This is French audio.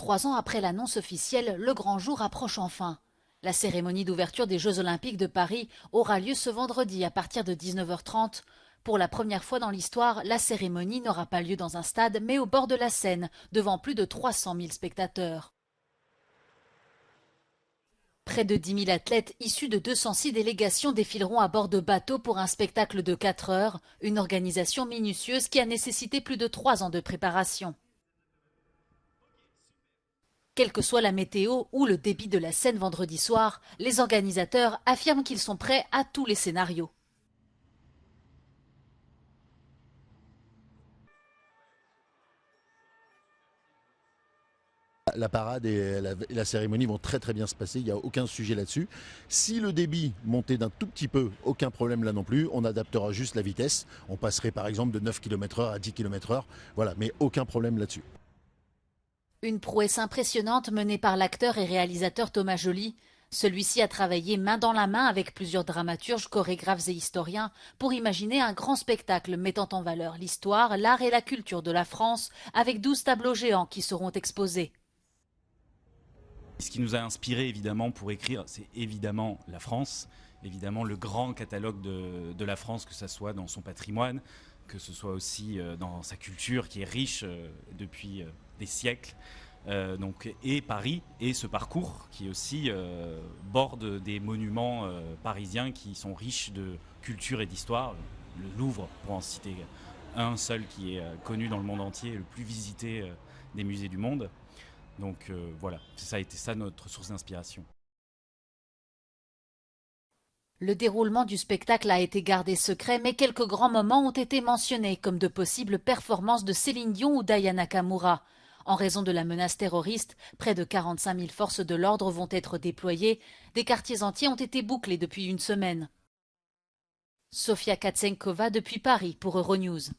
3 ans après l'annonce officielle, le grand jour approche enfin. La cérémonie d'ouverture des Jeux Olympiques de Paris aura lieu ce vendredi à partir de 19h30. Pour la première fois dans l'histoire, la cérémonie n'aura pas lieu dans un stade, mais au bord de la Seine, devant plus de 300 000 spectateurs. Près de 10 000 athlètes issus de 206 délégations défileront à bord de bateaux pour un spectacle de 4 heures, une organisation minutieuse qui a nécessité plus de 3 ans de préparation. Quelle que soit la météo ou le débit de la Seine vendredi soir, les organisateurs affirment qu'ils sont prêts à tous les scénarios. La parade et la cérémonie vont très très bien se passer, il n'y a aucun sujet là-dessus. Si le débit montait d'un tout petit peu, aucun problème là non plus, on adaptera juste la vitesse. On passerait par exemple de 9 km/h à 10 km/h, voilà, mais aucun problème là-dessus. Une prouesse impressionnante menée par l'acteur et réalisateur Thomas Joly. Celui-ci a travaillé main dans la main avec plusieurs dramaturges, chorégraphes et historiens pour imaginer un grand spectacle mettant en valeur l'histoire, l'art et la culture de la France avec 12 tableaux géants qui seront exposés. Ce qui nous a inspiré évidemment pour écrire, c'est évidemment la France, évidemment le grand catalogue de la France, que ce soit dans son patrimoine, que ce soit aussi dans sa culture qui est riche depuis des siècles. Et Paris et ce parcours qui aussi borde des monuments parisiens qui sont riches de culture et d'histoire. Le Louvre, pour en citer un seul qui est connu dans le monde entier, le plus visité des musées du monde. Donc voilà, ça a été ça notre source d'inspiration. Le déroulement du spectacle a été gardé secret, mais quelques grands moments ont été mentionnés, comme de possibles performances de Céline Dion ou d'Aya Nakamura. En raison de la menace terroriste, près de 45 000 forces de l'ordre vont être déployées. Des quartiers entiers ont été bouclés depuis une semaine. Sofia Katsenkova depuis Paris pour Euronews.